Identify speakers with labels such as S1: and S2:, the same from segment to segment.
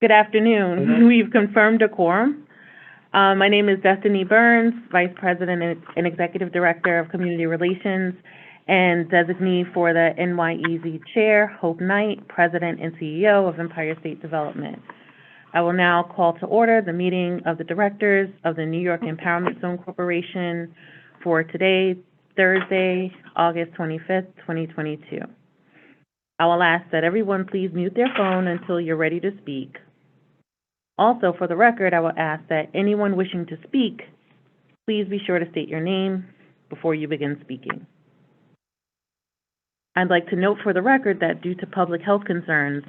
S1: Good afternoon. We've confirmed a quorum. My name is Destiny Burns, Vice President and Executive Director of Community Relations and designee for the NYEZ Chair, Hope Knight, President and CEO of Empire State Development. I will now call to order the meeting of the directors of the New York Empowerment Zone Corporation for today, Thursday, August 25th, 2022. I will ask that everyone please mute their phone until you're ready to speak. Also, for the record, I will ask that anyone wishing to speak, please be sure to state your name before you begin speaking. I'd like to note for the record that due to public health concerns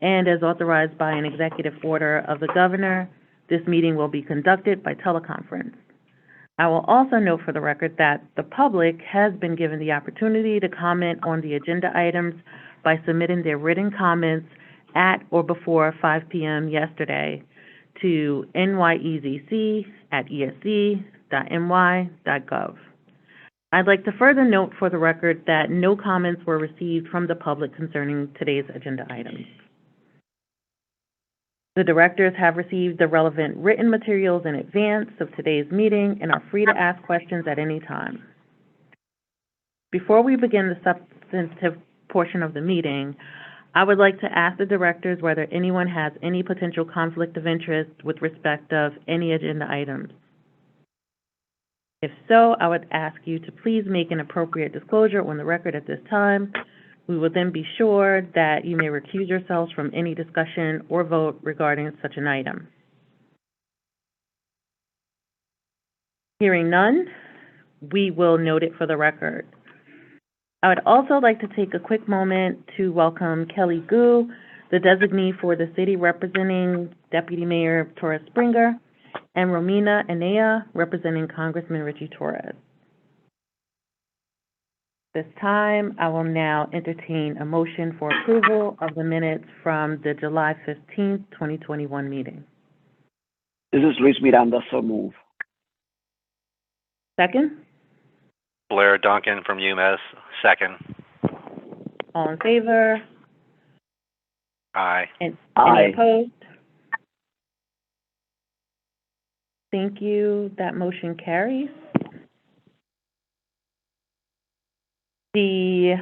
S1: and as authorized by an executive order of the governor, this meeting will be conducted by teleconference. I will also note for the record that the public has been given the opportunity to comment on the agenda items by submitting their written comments at or before 5 p.m. yesterday to nyezc@esc.my.gov. I'd like to further note for the record that no comments were received from the public concerning today's agenda items. The directors have received the relevant written materials in advance of today's meeting and are free to ask questions at any time. Before we begin the substantive portion of the meeting, I would like to ask the directors whether anyone has any potential conflict of interest with respect of any agenda items. If so, I would ask you to please make an appropriate disclosure on the record at this time. We will then be sure that you may recuse yourselves from any discussion or vote regarding such an item. Hearing none, we will note it for the record. I would also like to take a quick moment to welcome Kelly Gu, the designee for the city representing Deputy Mayor Torres Springer, and Romina Anaya, representing Congressman Richie Torres. This time, I will now entertain a motion for approval of the minutes from the July 15th, 2021 meeting.
S2: This is Luis Miranda, so move.
S1: Second?
S3: Blair Duncan from UMass, second.
S1: All in favor?
S3: Aye.
S1: And
S2: Aye.
S1: any opposed? Thank you. That motion carries. The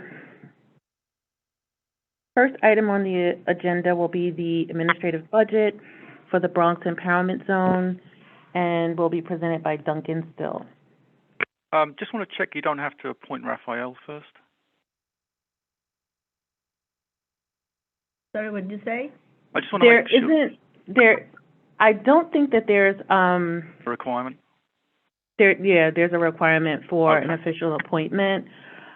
S1: first item on the agenda will be the administrative budget for the Bronx Empowerment Zone and will be presented by Duncan Still.
S4: Just want to check you don't have to appoint Raphael first.
S5: Sorry, what did you say?
S4: I just want to make sure.
S1: I don't think that there's
S4: A requirement?
S1: there's a requirement for
S4: Okay.
S1: an official appointment,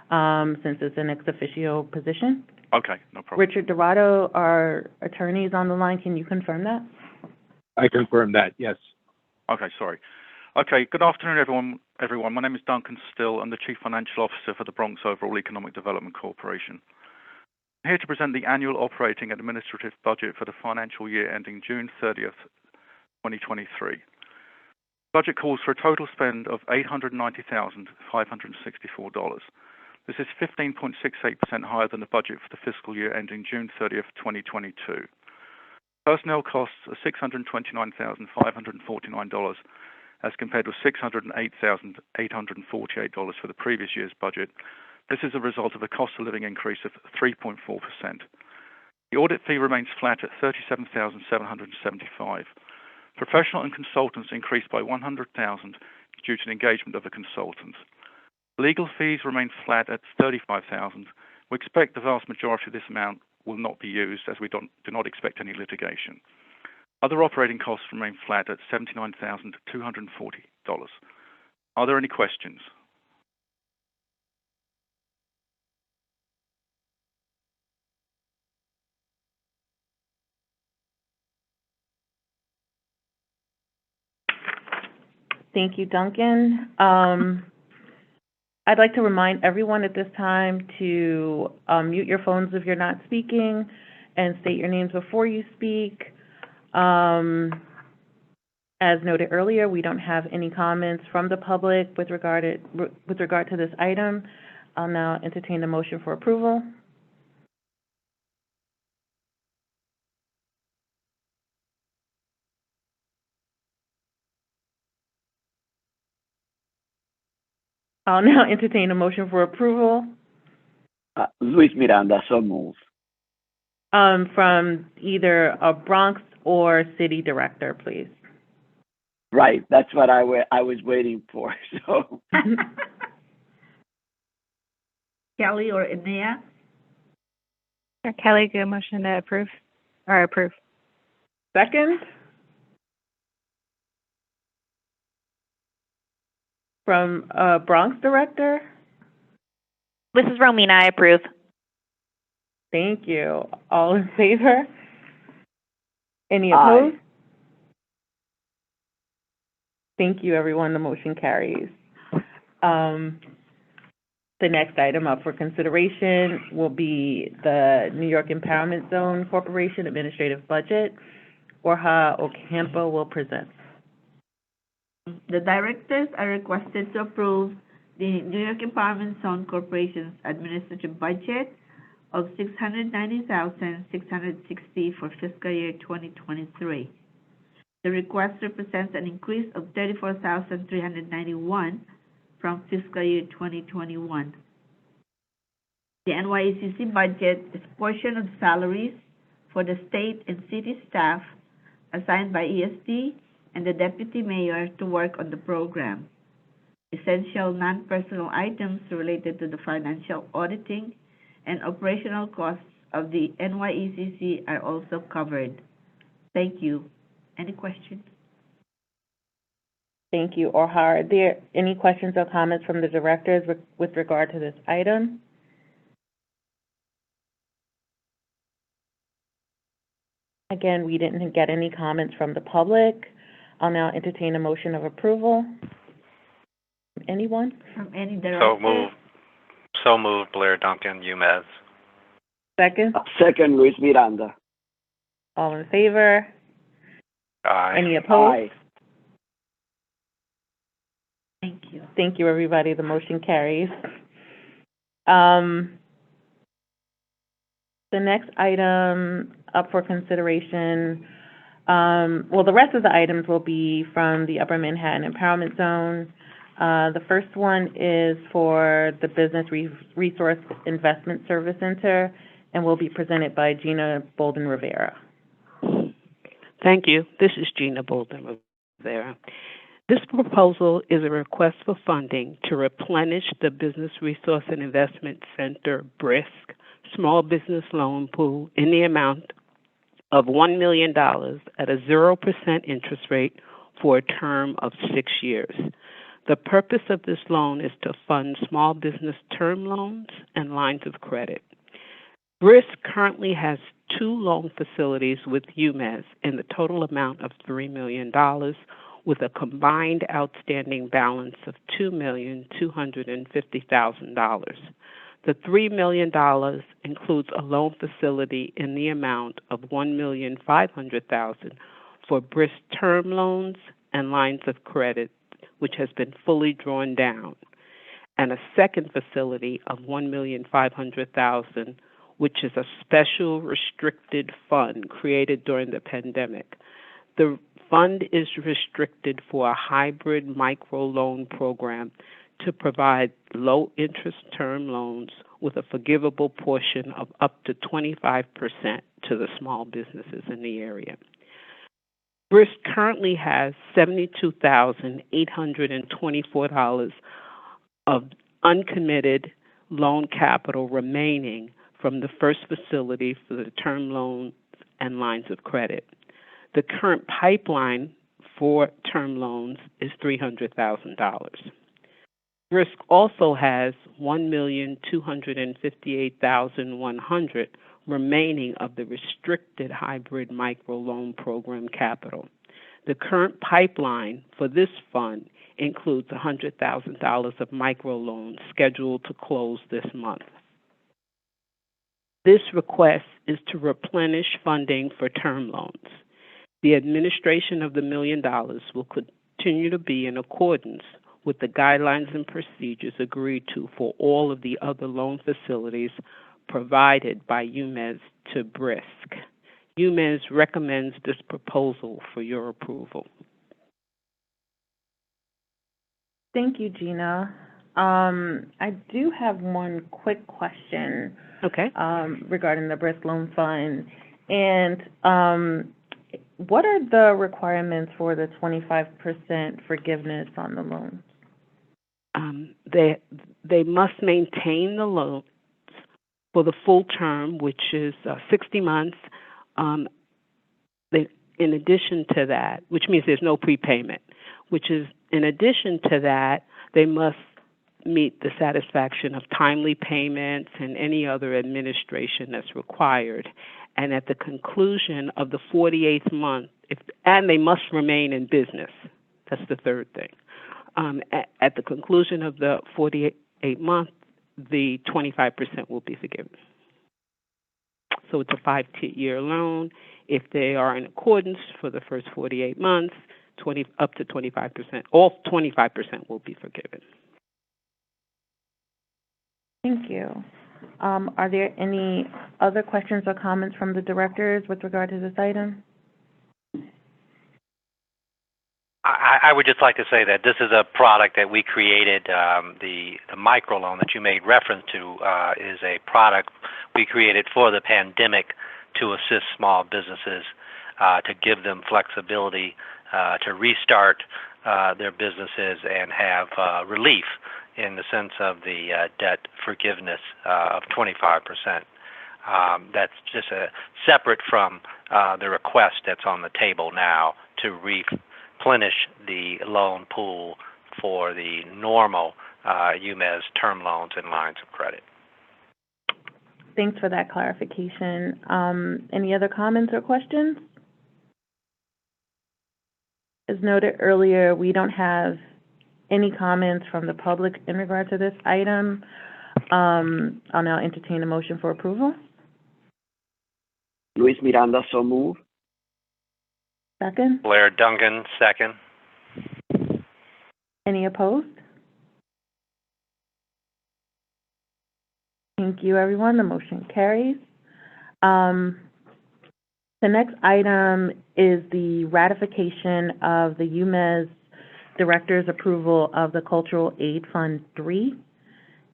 S1: since it's an ex officio position.
S4: Okay, no problem.
S1: Richard Dorado, our attorney, is on the line. Can you confirm that?
S6: I confirm that, yes.
S4: Okay, sorry. Okay, good afternoon, everyone. My name is Duncan Still. I'm the Chief Financial Officer for the Bronx Overall Economic Development Corporation. I'm here to present the annual operating and administrative budget for the financial year ending June 30th, 2023. Budget calls for a total spend of $890,564. This is 15.68% higher than the budget for the fiscal year ending June 30th, 2022. Personnel costs are $629,549 as compared with $608,848 for the previous year's budget. This is a result of a cost of living increase of 3.4%. The audit fee remains flat at $37,775. Professional and consultants increased by $100,000 due to the engagement of a consultant. Legal fees remain flat at $35,000. We expect the vast majority of this amount will not be used as we do not expect any litigation. Other operating costs remain flat at $79,240. Are there any questions?
S1: Thank you, Duncan. I'd like to remind everyone at this time to mute your phones if you're not speaking and state your names before you speak. As noted earlier, we don't have any comments from the public with regard to this item. I'll now entertain a motion for approval. I'll now entertain a motion for approval,
S2: Luis Miranda, so move.
S1: from either a Bronx or city director, please.
S2: Right, that's what I was waiting for, so.
S5: Kelly or Inea?
S7: Sure, Kelly, good motion to approve, or approve.
S1: Second? From a Bronx director?
S7: This is Romina, I approve.
S1: Thank you. All in favor? Any
S2: Aye.
S1: opposed? Thank you, everyone. The motion carries. The next item up for consideration will be the New York Empowerment Zone Corporation Administrative Budget. Orha Ocampo will present.
S5: The directors are requested to approve the New York Empowerment Zone Corporation's administrative budget of $690,660 for fiscal year 2023. The request represents an increase of $34,391 from fiscal year 2021. The NYECC budget is a portion of salaries for the state and city staff assigned by ESD and the deputy mayor to work on the program. Essential non-personal items related to the financial auditing and operational costs of the NYECC are also covered. Thank you. Any questions?
S1: Thank you. Orha, are there any questions or comments from the directors with regard to this item? Again, we didn't get any comments from the public. I'll now entertain a motion of approval. Anyone?
S5: From any director?
S3: So moved, Blair Duncan, UMass.
S1: Second?
S2: Second, Luis Miranda.
S1: All in favor?
S3: Aye.
S1: Any opposed?
S2: Aye.
S5: Thank you.
S1: Thank you, everybody. The motion carries. The next item up for consideration, well, the rest of the items will be from the Upper Manhattan Empowerment Zone. The first one is for the Business Resource Investment Service Center and will be presented by Gina Bolden Rivera.
S8: Thank you. This is Gina Bolden Rivera. This proposal is a request for funding to replenish the Business Resource and Investment Center BRISC small business loan pool in the amount of $1 million at a 0% interest rate for a term of 6 years. The purpose of this loan is to fund small business term loans and lines of credit. BRISC currently has 2 loan facilities with UMass in the total amount of $3 million, with a combined outstanding balance of $2,250,000. The $3 million includes a loan facility in the amount of $1,500,000 for BRISC term loans and lines of credit, which has been fully drawn down, and a second facility of $1,500,000, which is a special restricted fund created during the pandemic. The fund is restricted for a hybrid microloan program to provide low-interest term loans with a forgivable portion of up to 25% to the small businesses in the area. BRISC currently has $72,824 of uncommitted loan capital remaining from the first facility for the term loans and lines of credit. The current pipeline for term loans is $300,000. BRISC also has $1,258,100 remaining of the restricted hybrid microloan program capital. The current pipeline for this fund includes $100,000 of microloans scheduled to close this month. This request is to replenish funding for term loans. The administration of the $1 million will continue to be in accordance with the guidelines and procedures agreed to for all of the other loan facilities provided by UMass to BRISC. UMass recommends this proposal for your approval.
S1: Thank you, Gina. I do have one quick question,
S8: Okay.
S1: regarding the Brisk Loan Fund. And, what are the requirements for the 25% forgiveness on the loan?
S8: They must maintain the loans for the full term, which is 60 months. In addition to that, which means there's no prepayment, which is in addition to that, they must meet the satisfaction of timely payments and any other administration that's required. And at the conclusion of the 48th month, and they must remain in business. That's the third thing. At the conclusion of the 48 month, the 25% will be forgiven. So it's a 5-year loan. If they are in accordance for the first 48 months, up to 25%, all 25% will be forgiven.
S1: Thank you. Are there any other questions or comments from the directors with regard to this item?
S3: I would just like to say that this is a product that we created. The microloan that you made reference to is a product we created for the pandemic to assist small businesses, to give them flexibility to restart their businesses and have relief in the sense of the debt forgiveness of 25%. That's just separate from the request that's on the table now to replenish the loan pool for the normal UMES term loans and lines of credit.
S1: Thanks for that clarification. Any other comments or questions? As noted earlier, we don't have any comments from the public in regard to this item. I'll now entertain a motion for approval.
S2: Luis Miranda, so move.
S1: Second.
S3: Blair Duncan, second.
S1: Any opposed? Thank you, everyone. The motion carries. The next item is the ratification of the UMES Director's approval of the Cultural Aid Fund 3.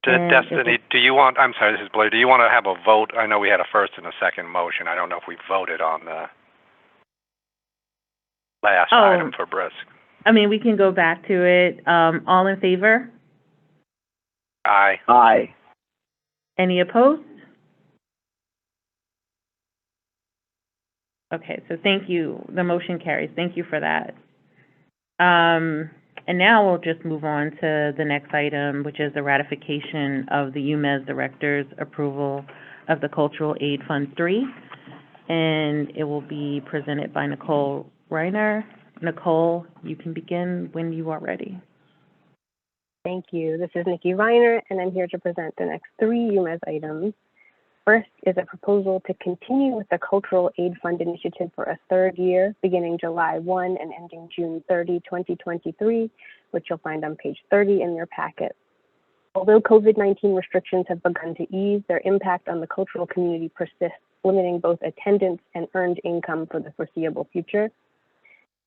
S3: Destiny, do you want, I'm sorry, this is Blair, do you want to have a vote? I know we had a first and a second motion. I don't know if we voted on the last item for Brisk.
S1: I mean, we can go back to it. All in favor?
S3: Aye.
S2: Aye.
S1: Any opposed? Okay, so thank you. The motion carries. Thank you for that. And now we'll just move on to the next item, which is the ratification of the UMES Director's approval of the Cultural Aid Fund 3. And it will be presented by Nicole Reiner. Nicole, you can begin when you are ready.
S9: Thank you. This is Nikki Reiner, and I'm here to present the next 3 UMES items. First is a proposal to continue with the Cultural Aid Fund initiative for a 3rd year, beginning July 1 and ending June 30, 2023, which you'll find on page 30 in your packet. Although COVID-19 restrictions have begun to ease, their impact on the cultural community persists, limiting both attendance and earned income for the foreseeable future.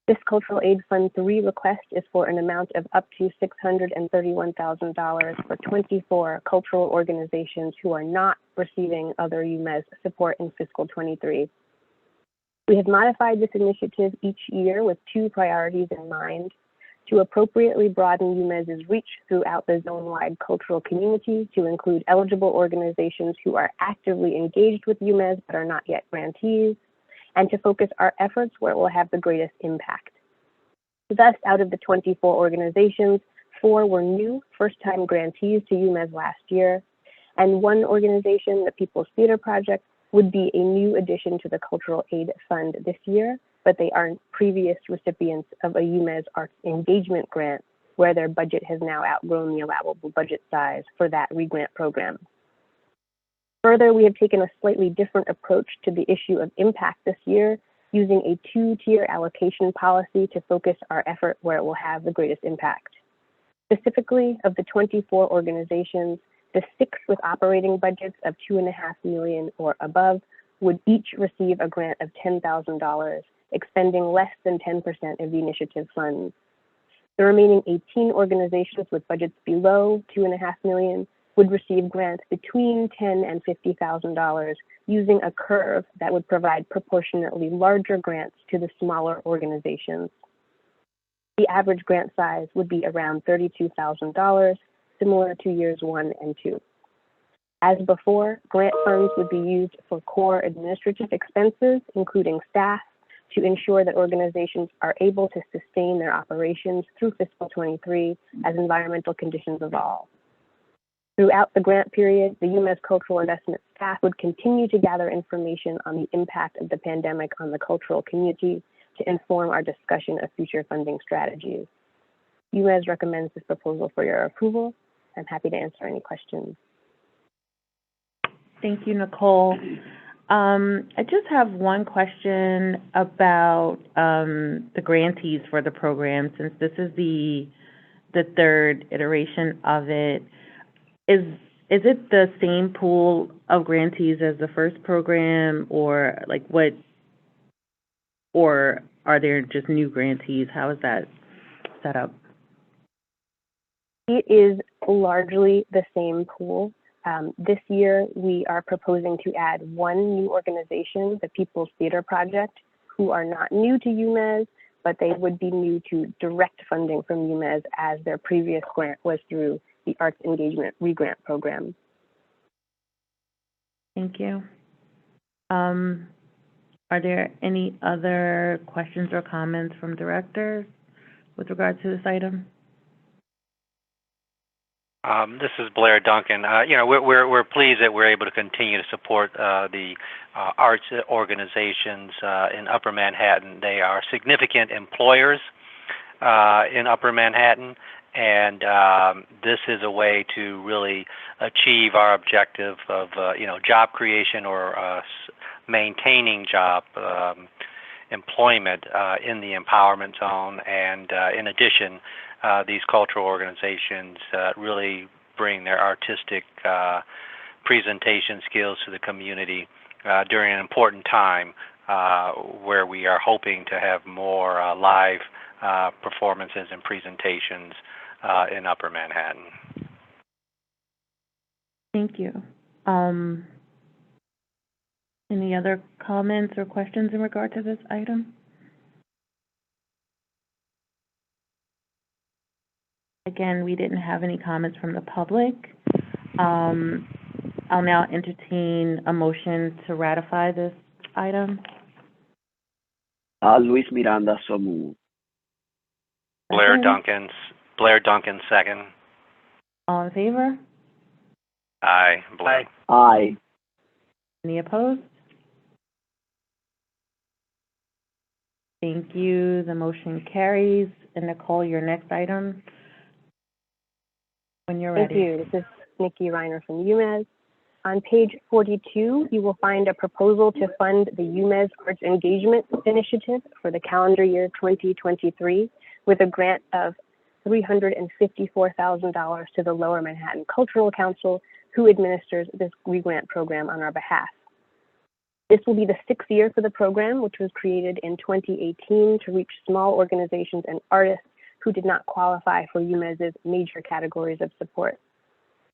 S9: This Cultural Aid Fund 3 request is for an amount of up to $631,000 for 24 cultural organizations who are not receiving other UMES support in fiscal 23. We have modified this initiative each year with 2 priorities in mind: to appropriately broaden UMES's reach throughout the zone-wide cultural community to include eligible organizations who are actively engaged with UMES but are not yet grantees, and to focus our efforts where it will have the greatest impact. Thus, out of the 24 organizations, 4 were new first-time grantees to UMES last year, and 1 organization, the People's Theater Project, would be a new addition to the Cultural Aid Fund this year, but they are previous recipients of a UMES Arts Engagement Grant, where their budget has now outgrown the allowable budget size for that re-grant program. Further, we have taken a slightly different approach to the issue of impact this year, using a 2-tier allocation policy to focus our effort where it will have the greatest impact. Specifically, of the 24 organizations, the 6 with operating budgets of $2.5 million or above would each receive a grant of $10,000, expending less than 10% of the initiative funds. The remaining 18 organizations with budgets below $2.5 million would receive grants between $10,000 and $50,000 using a curve that would provide proportionately larger grants to the smaller organizations. The average grant size would be around $32,000, similar to years 1 and 2. As before, grant funds would be used for core administrative expenses, including staff, to ensure that organizations are able to sustain their operations through fiscal 23 as environmental conditions evolve. Throughout the grant period, the UMES Cultural Investment staff would continue to gather information on the impact of the pandemic on the cultural community to inform our discussion of future funding strategies. UMES recommends this proposal for your approval. I'm happy to answer any questions.
S1: Thank you, Nicole. I just have one question about the grantees for the program, since this is the third iteration of it. Is it the same pool of grantees as the first program, or like what, or are there just new grantees? How is that set up?
S9: It is largely the same pool. This year, we are proposing to add one new organization, the People's Theater Project, who are not new to UMES, but they would be new to direct funding from UMES, as their previous grant was through the Arts Engagement Regrant Program.
S1: Thank you. Are there any other questions or comments from directors with regard to this item?
S3: This is Blair Duncan. We're pleased that we're able to continue to support the arts organizations in Upper Manhattan. They are significant employers in Upper Manhattan, and this is a way to really achieve our objective of job creation or maintaining job employment in the empowerment zone. And in addition, these cultural organizations really bring their artistic presentation skills to the community during an important time where we are hoping to have more live performances and presentations in Upper Manhattan.
S1: Thank you. Any other comments or questions in regard to this item? Again, we didn't have any comments from the public. I'll now entertain a motion to ratify this item.
S2: Luis Miranda, so moved.
S3: Blair Duncan, second.
S1: All in favor?
S3: Aye. Blair.
S2: Aye.
S1: Any opposed? Thank you. The motion carries. And Nicole, your next item, when you're ready.
S9: Thank you. This is Nikki Reiner from UMES. On page 42, you will find a proposal to fund the UMES Arts Engagement Initiative for the calendar year 2023 with a grant of $354,000 to the Lower Manhattan Cultural Council, who administers this re-grant program on our behalf. This will be the sixth year for the program, which was created in 2018 to reach small organizations and artists who did not qualify for UMES's major categories of support.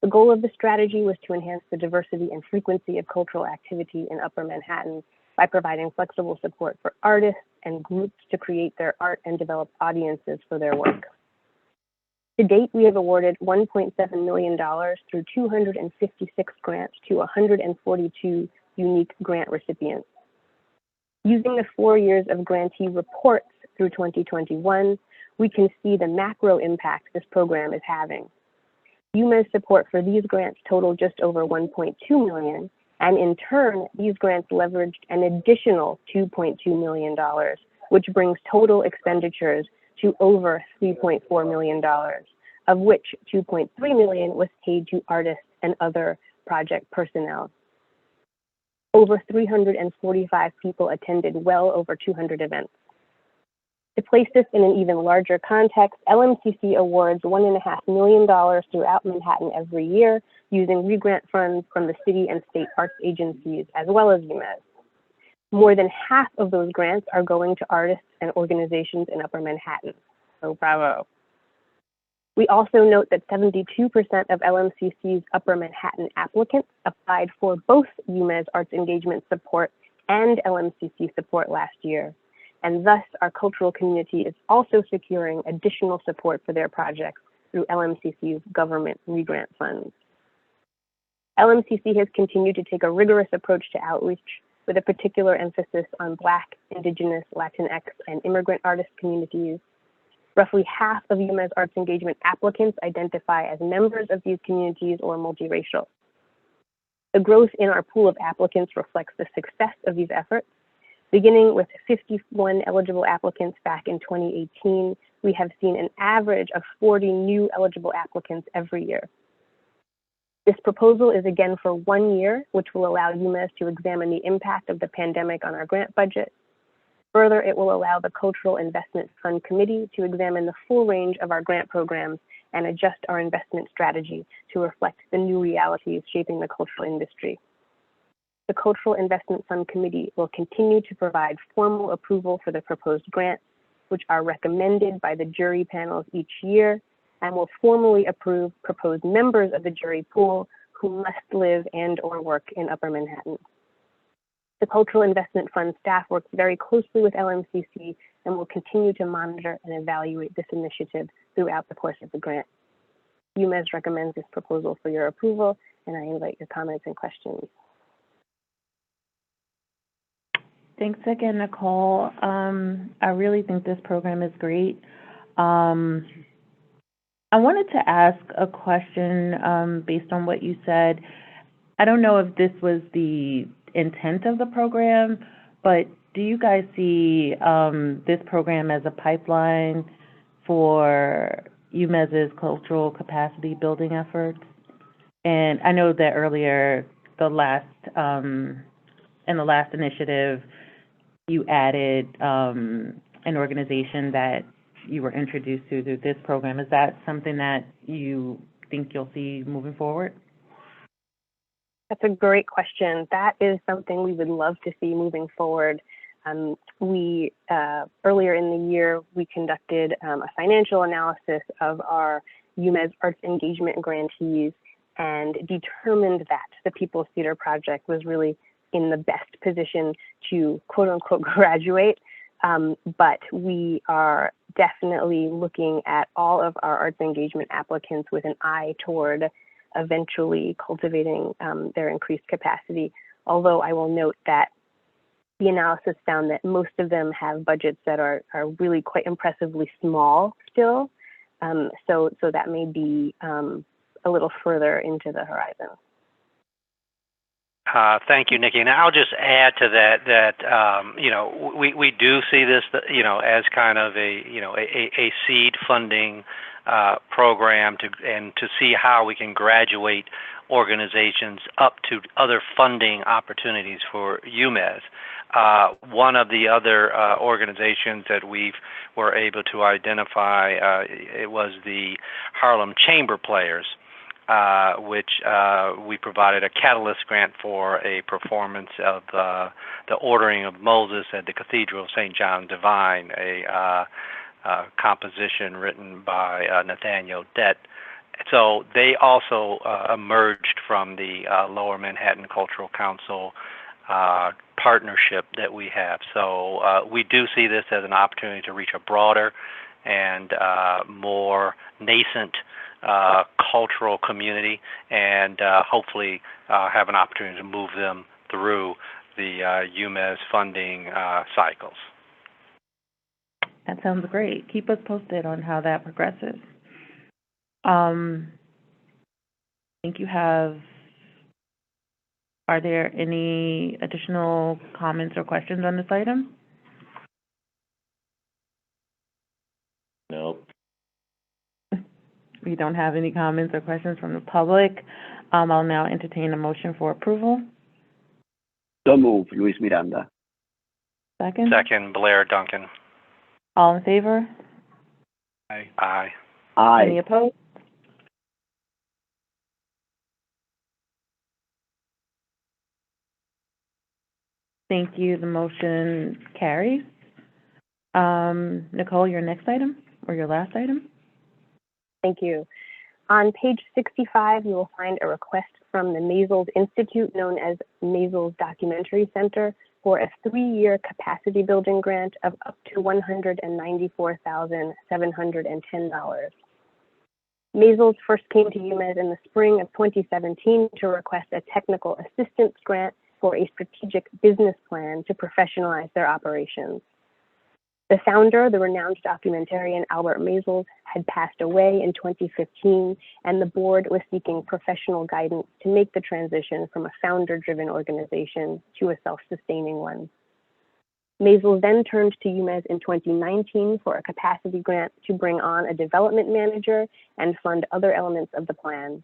S9: The goal of the strategy was to enhance the diversity and frequency of cultural activity in Upper Manhattan by providing flexible support for artists and groups to create their art and develop audiences for their work. To date, we have awarded $1.7 million through 256 grants to 142 unique grant recipients. Using the 4 years of grantee reports through 2021, we can see the macro impact this program is having. UMES support for these grants total just over $1.2 million, and in turn, these grants leveraged an additional $2.2 million, which brings total expenditures to over $3.4 million, of which $2.3 million was paid to artists and other project personnel. Over 345 people attended well over 200 events. To place this in an even larger context, LMCC awards $1.5 million throughout Manhattan every year using re-grant funds from the city and state arts agencies, as well as UMES. More than half of those grants are going to artists and organizations in Upper Manhattan. So bravo. We also note that 72% of LMCC's Upper Manhattan applicants applied for both UMES Arts Engagement Support and LMCC support last year, and thus our cultural community is also securing additional support for their projects through LMCC's government regrant funds. LMCC has continued to take a rigorous approach to outreach with a particular emphasis on Black, Indigenous, Latinx, and immigrant artist communities. Roughly half of UMES Arts Engagement applicants identify as members of these communities or multiracial. The growth in our pool of applicants reflects the success of these efforts. Beginning with 51 eligible applicants back in 2018, we have seen an average of 40 new eligible applicants every year. This proposal is again for 1 year, which will allow UMES to examine the impact of the pandemic on our grant budget. Further, it will allow the Cultural Investment Fund Committee to examine the full range of our grant programs and adjust our investment strategy to reflect the new realities shaping the cultural industry. The Cultural Investment Fund Committee will continue to provide formal approval for the proposed grants, which are recommended by the jury panels each year, and will formally approve proposed members of the jury pool who must live and/or work in Upper Manhattan. The Cultural Investment Fund staff works very closely with LMCC and will continue to monitor and evaluate this initiative throughout the course of the grant. UMES recommends this proposal for your approval, and I invite your comments and questions.
S1: Thanks again, Nicole. I really think this program is great. I wanted to ask a question based on what you said. I don't know if this was the intent of the program, but do you guys see this program as a pipeline for UMES's cultural capacity building efforts? And I know that earlier, in the last initiative, you added an organization that you were introduced to through this program. Is that something that you think you'll see moving forward?
S9: That's a great question. That is something we would love to see moving forward. Earlier in the year, we conducted a financial analysis of our UMES Arts Engagement grantees and determined that the People's Theater Project was really in the best position to quote unquote graduate. But we are definitely looking at all of our arts engagement applicants with an eye toward eventually cultivating their increased capacity. Although I will note that the analysis found that most of them have budgets that are really quite impressively small still. So that may be a little further into the horizon.
S3: Thank you, Nikki. And I'll just add to that we do see this, as kind of a seed funding program to see how we can graduate organizations up to other funding opportunities for UMES. One of the other organizations that we were able to identify, it was the Harlem Chamber Players, which we provided a catalyst grant for a performance of the Ordering of Moses at the Cathedral of St. John Divine, a composition written by Nathaniel Dett. So they also emerged from the Lower Manhattan Cultural Council partnership that we have. So we do see this as an opportunity to reach a broader and more nascent cultural community, and hopefully have an opportunity to move them through the UMES funding cycles.
S1: That sounds great. Keep us posted on how that progresses. I think you have, are there any additional comments or questions on this item?
S10: No.
S1: We don't have any comments or questions from the public. I'll now entertain a motion for approval.
S2: So move, Luis Miranda.
S1: Second?
S3: Second, Blair Duncan.
S1: All in favor?
S10: Aye.
S3: Aye.
S2: Aye.
S1: Any opposed? Thank you. The motion carries. Nicole, your next item or your last item?
S9: Thank you. On page 65, you will find a request from the Maysles Institute, known as Maysles Documentary Center, for a 3-year capacity building grant of up to $194,710. Maysles first came to UMES in the spring of 2017 to request a technical assistance grant for a strategic business plan to professionalize their operations. The founder, the renowned documentarian Albert Maysles, had passed away in 2015, and the board was seeking professional guidance to make the transition from a founder-driven organization to a self-sustaining one. Maysles then turned to UMES in 2019 for a capacity grant to bring on a development manager and fund other elements of the plan.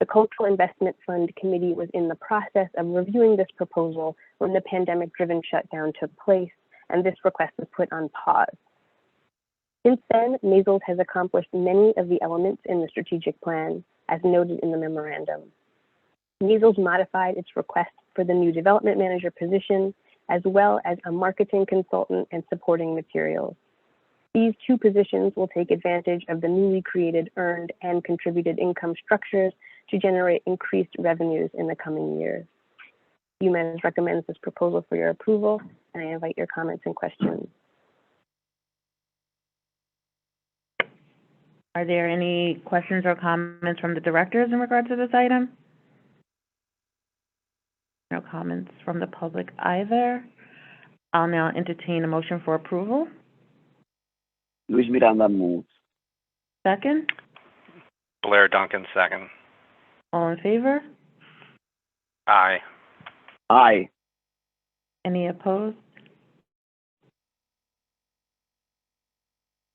S9: The Cultural Investment Fund Committee was in the process of reviewing this proposal when the pandemic-driven shutdown took place, and this request was put on pause. Since then, Maysles has accomplished many of the elements in the strategic plan, as noted in the memorandum. Maysles modified its request for the new development manager position, as well as a marketing consultant and supporting materials. These 2 positions will take advantage of the newly created earned and contributed income structures to generate increased revenues in the coming years. UMES recommends this proposal for your approval, and I invite your comments and questions.
S1: Are there any questions or comments from the directors in regard to this item? No comments from the public either. I'll now entertain a motion for approval.
S2: Luis Miranda moves.
S1: Second.
S3: Blair Duncan, second.
S1: All in favor?
S3: Aye.
S2: Aye.
S1: Any opposed?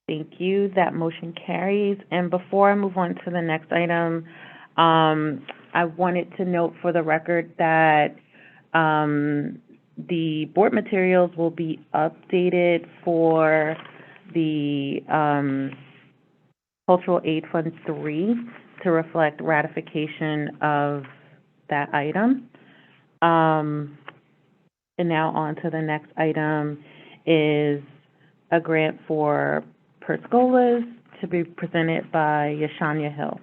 S1: Thank you. That motion carries. And before I move on to the next item, I wanted to note for the record that the board materials will be updated for the Cultural Aid Fund 3 to reflect ratification of that item. And now on to the next item is a grant for Perscolas to be presented by Yashanya Hill.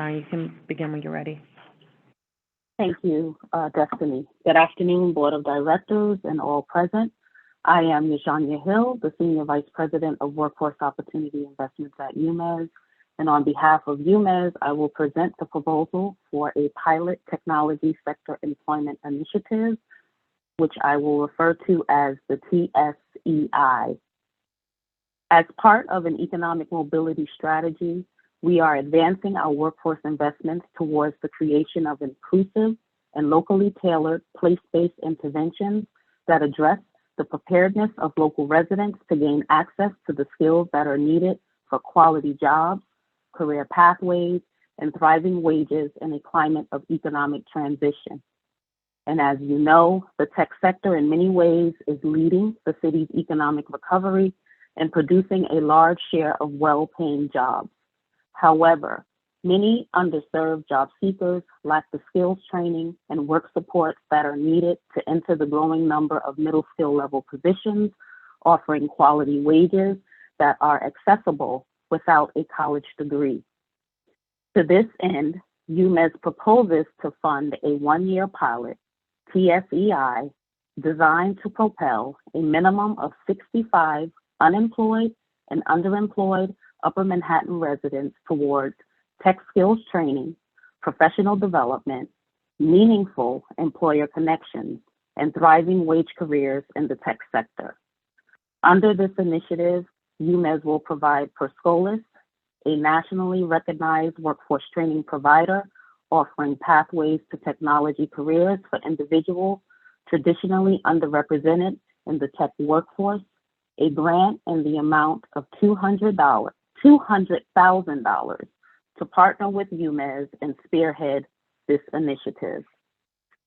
S1: You can begin when you're ready.
S11: Thank you, Destiny. Good afternoon, Board of Directors and all present. I am Yashanya Hill, the Senior Vice President of Workforce Opportunity Investments at UMES. And on behalf of UMES, I will present the proposal for a pilot technology sector employment initiative, which I will refer to as the TSEI. As part of an economic mobility strategy, we are advancing our workforce investments towards the creation of inclusive and locally tailored place-based interventions that address the preparedness of local residents to gain access to the skills that are needed for quality jobs, career pathways, and thriving wages in a climate of economic transition. And as you know, the tech sector in many ways is leading the city's economic recovery and producing a large share of well-paying jobs. However, many underserved job seekers lack the skills training and work supports that are needed to enter the growing number of middle skill level positions, offering quality wages that are accessible without a college degree. To this end, UMES proposes to fund a 1-year pilot, TSEI, designed to propel a minimum of 65 unemployed and underemployed Upper Manhattan residents towards tech skills training, professional development, meaningful employer connections, and thriving wage careers in the tech sector. Under this initiative, UMES will provide Perscolas, a nationally recognized workforce training provider offering pathways to technology careers for individuals traditionally underrepresented in the tech workforce, a grant in the amount of $200,000 to partner with UMES and spearhead this initiative.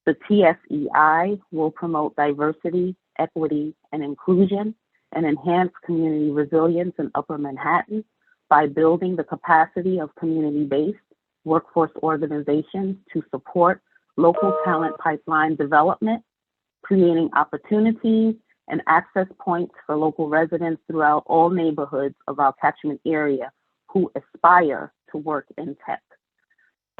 S11: The TSEI will promote diversity, equity, and inclusion and enhance community resilience in Upper Manhattan by building the capacity of community-based workforce organizations to support local talent pipeline development, creating opportunities and access points for local residents throughout all neighborhoods of our catchment area who aspire to work in tech.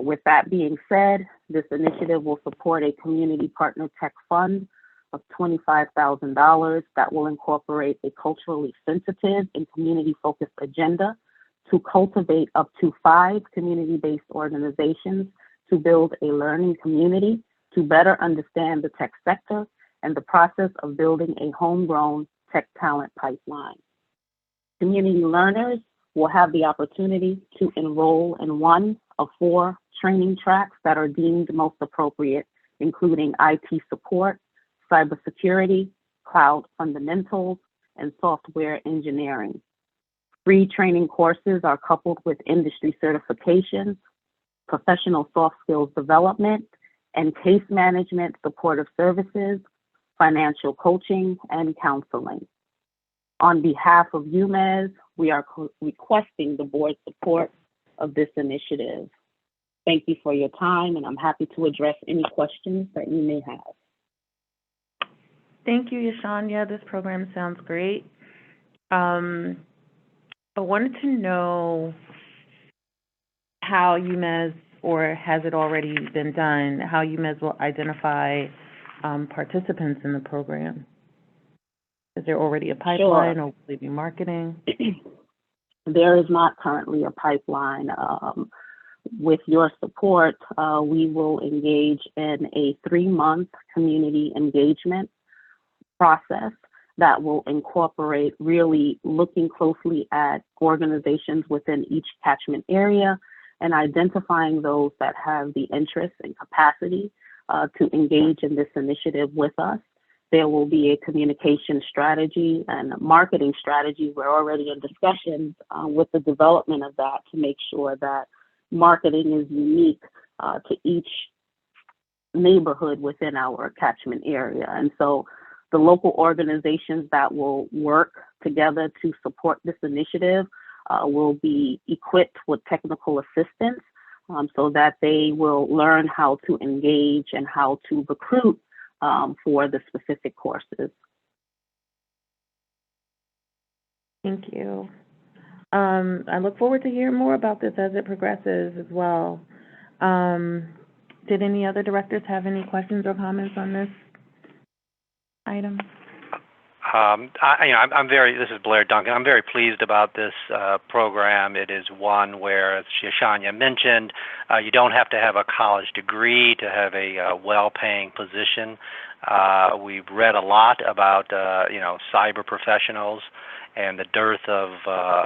S11: With that being said, this initiative will support a community partner tech fund of $25,000 that will incorporate a culturally sensitive and community-focused agenda to cultivate up to 5 community-based organizations to build a learning community to better understand the tech sector and the process of building a homegrown tech talent pipeline. Community learners will have the opportunity to enroll in one of 4 training tracks that are deemed most appropriate, including IT support, cybersecurity, cloud fundamentals, and software engineering. Free training courses are coupled with industry certifications, professional soft skills development, and case management supportive services, financial coaching, and counseling. On behalf of UMES, we are requesting the board's support of this initiative. Thank you for your time, and I'm happy to address any questions that you may have.
S1: Thank you, Yashanya. This program sounds great. I wanted to know how UMES, or has it already been done, how UMES will identify participants in the program. Is there already a pipeline, or will they be marketing?
S11: There is not currently a pipeline. With your support, we will engage in a 3-month community engagement process that will incorporate really looking closely at organizations within each catchment area and identifying those that have the interest and capacity to engage in this initiative with us. There will be a communication strategy and a marketing strategy. We're already in discussions with the development of that to make sure that marketing is unique to each neighborhood within our catchment area. And so the local organizations that will work together to support this initiative will be equipped with technical assistance so that they will learn how to engage and how to recruit for the specific courses.
S1: Thank you. I look forward to hearing more about this as it progresses as well. Did any other directors have any questions or comments on this item?
S3: This is Blair Duncan. I'm very pleased about this program. It is one where, as Yashanya mentioned, you don't have to have a college degree to have a well-paying position. We've read a lot about, cyber professionals and the dearth of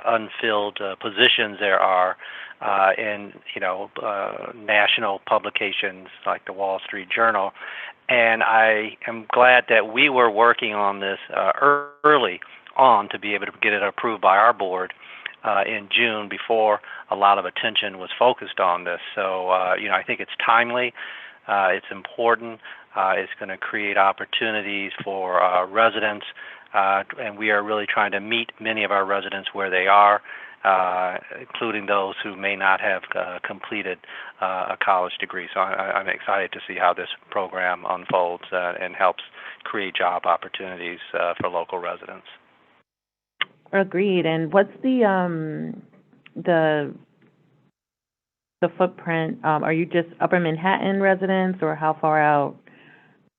S3: unfilled positions there are in, national publications like the Wall Street Journal. And I am glad that we were working on this early on to be able to get it approved by our board in June before a lot of attention was focused on this. So, I think it's timely, it's important, it's going to create opportunities for residents, and we are really trying to meet many of our residents where they are, including those who may not have completed a college degree. So I'm excited to see how this program unfolds and helps create job opportunities for local residents.
S1: Agreed. And what's the footprint? Are you just Upper Manhattan residents, or how far out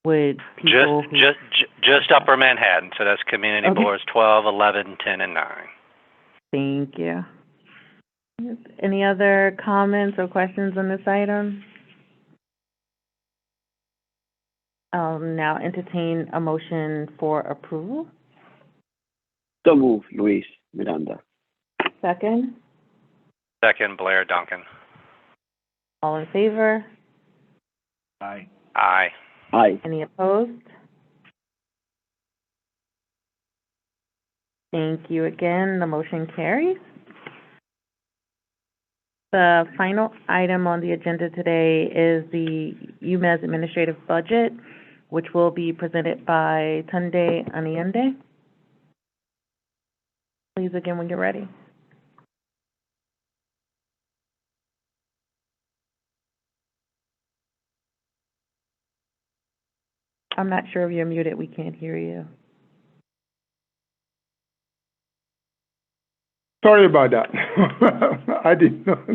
S1: would people?
S3: Just Upper Manhattan. So that's community boards 12, 11, 10, and 9.
S1: Thank you. Any other comments or questions on this item? I'll now entertain a motion for approval.
S2: So move, Luis Miranda.
S1: Second?
S3: Second, Blair Duncan.
S1: All in favor?
S10: Aye.
S3: Aye.
S2: Aye.
S1: Any opposed? Thank you again. The motion carries. The final item on the agenda today is the UMES administrative budget, which will be presented by Tunde Aniende. Please again when you're ready. I'm not sure if you're muted. We can't hear you.
S12: Sorry about that. I did not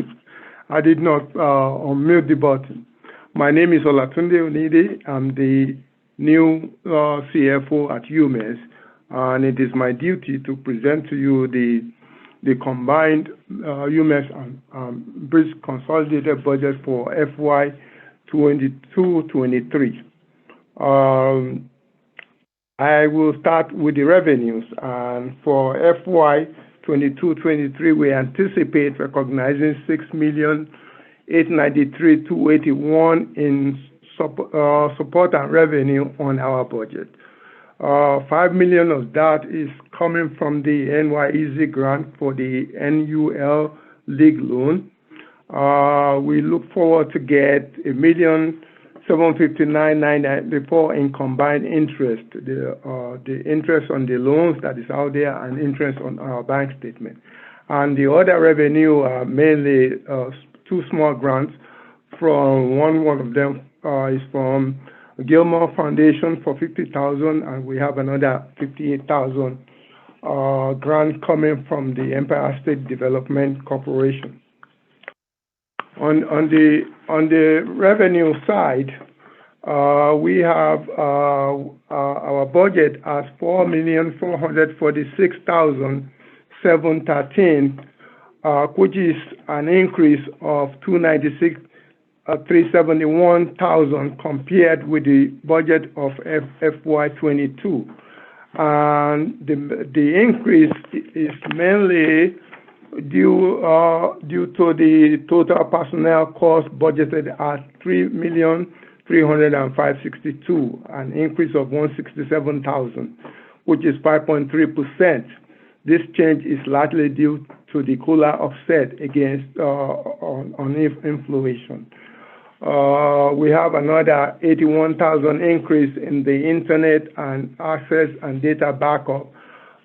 S12: unmute the button. My name is Olatunde Onide. I'm the new CFO at UMES, and it is my duty to present to you the combined UMES and BRIS consolidated budget for FY 22-23. I will start with the revenues, and for FY 22-23, we anticipate recognizing $6,893,281 in support and revenue on our budget. $5 million of that is coming from the NYEZ grant for the NUL League loan. We look forward to get $1,759,994 in combined interest, the interest on the loans that is out there and interest on our bank statement. And the other revenue are mainly two small grants. From one of them is from Gilmore Foundation for $50,000, and we have another $58,000 grant coming from the Empire State Development Corporation. On the revenue side, we have our budget as $4,446,713, which is an increase of $296,371,000 compared with the budget of FY22. And the increase is mainly due to the total personnel cost budgeted at $3,305,062, an increase of $167,000, which is 5.3%. This change is largely due to the COLA offset against on inflation. We have another $81,000 increase in the internet and access and data backup,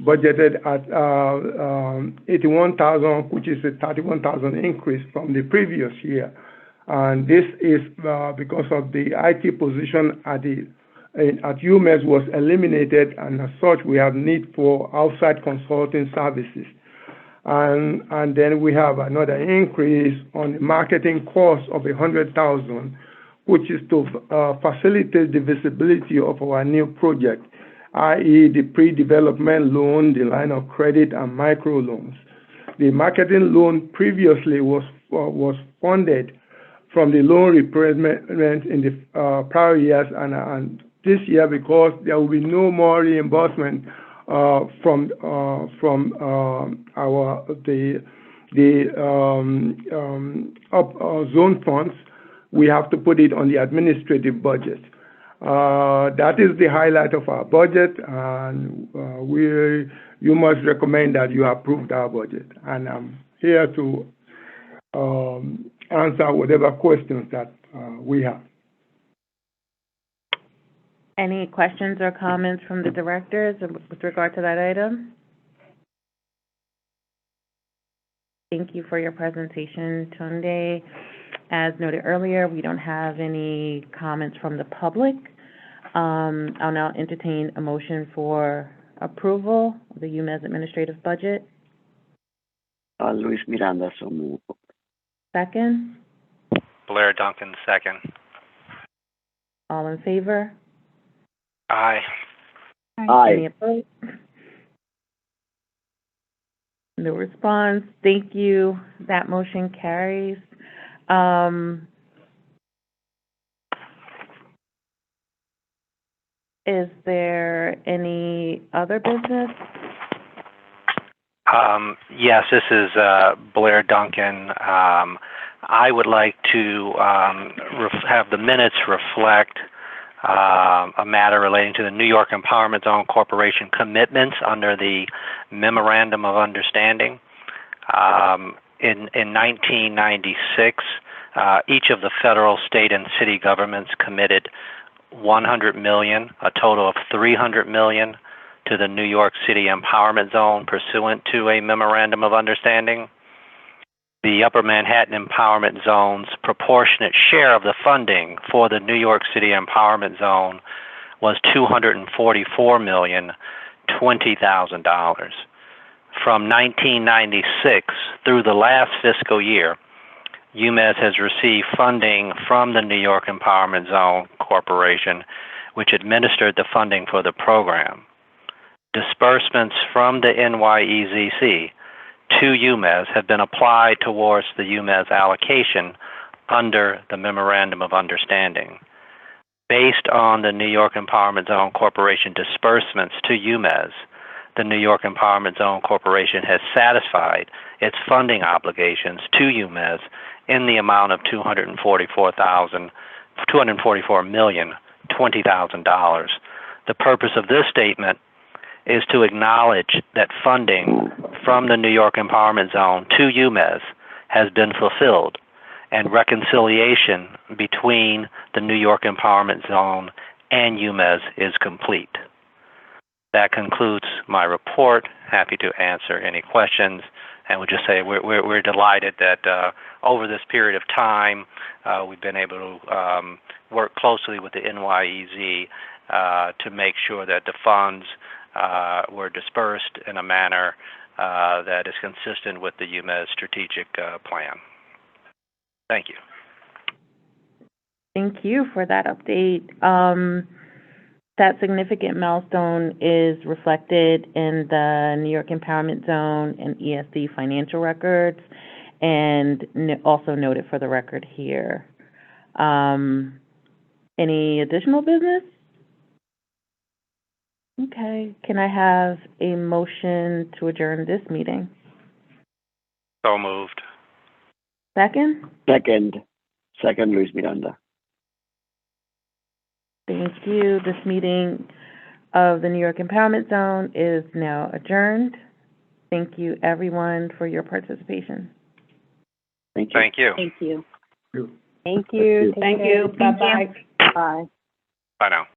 S12: budgeted at $81,000, which is a $31,000 increase from the previous year. And this is because of the IT position at UMES was eliminated, and as such, we have need for outside consulting services. And then we have another increase on the marketing cost of $100,000, which is to facilitate the visibility of our new project, i.e. the pre-development loan, the line of credit, and microloans. The marketing loan previously was funded from the loan repayment in the prior years, and this year, because there will be no more reimbursement from zone funds, we have to put it on the administrative budget. That is the highlight of our budget, and you must recommend that you approve our budget. And I'm here to answer whatever questions that we have.
S1: Any questions or comments from the directors with regard to that item? Thank you for your presentation, Tunde. As noted earlier, we don't have any comments from the public. I'll now entertain a motion for approval of the UMES administrative budget.
S2: Luis Miranda, so moved.
S1: Second?
S3: Blair Duncan, second.
S1: All in favor?
S3: Aye.
S2: Aye.
S1: Any opposed? No response. Thank you. That motion carries. Is there any other business?
S3: Yes, this is Blair Duncan. I would like to have the minutes reflect a matter relating to the New York Empowerment Zone Corporation commitments under the Memorandum of Understanding. In 1996, each of the federal, state, and city governments committed $100 million, a total of $300 million, to the New York City Empowerment Zone pursuant to a Memorandum of Understanding. The Upper Manhattan Empowerment Zone's proportionate share of the funding for the New York City Empowerment Zone was $244,020,000. from 1996 through the last fiscal year, UMES has received funding from the New York Empowerment Zone Corporation, which administered the funding for the program. Disbursements from the NYEZC to UMES have been applied towards the UMES allocation under the Memorandum of Understanding. Based on the New York Empowerment Zone Corporation disbursements to UMES, the New York Empowerment Zone Corporation has satisfied its funding obligations to UMES in the amount of $244,020,000. The purpose of this statement is to acknowledge that funding from the New York Empowerment Zone to UMES has been fulfilled, and reconciliation between the New York Empowerment Zone and UMES is complete. That concludes my report. Happy to answer any questions, and would just say we're delighted that over this period of time we've been able to work closely with the NYEZ to make sure that the funds were dispersed in a manner that is consistent with the UMES strategic plan. Thank you.
S1: Thank you for that update. That significant milestone is reflected in the New York Empowerment Zone and ESD financial records, and also noted for the record here. Any additional business? Okay, can I have a motion to adjourn this meeting?
S3: So moved.
S1: Second?
S2: Second, Luis Miranda.
S1: Thank you. This meeting of the New York Empowerment Zone is now adjourned. Thank you, everyone, for your participation.
S2: Thank you.
S3: Thank you.
S11: Thank you.
S9: Thank you.
S5: Thank you. Bye-bye.
S11: Bye.
S3: Bye now.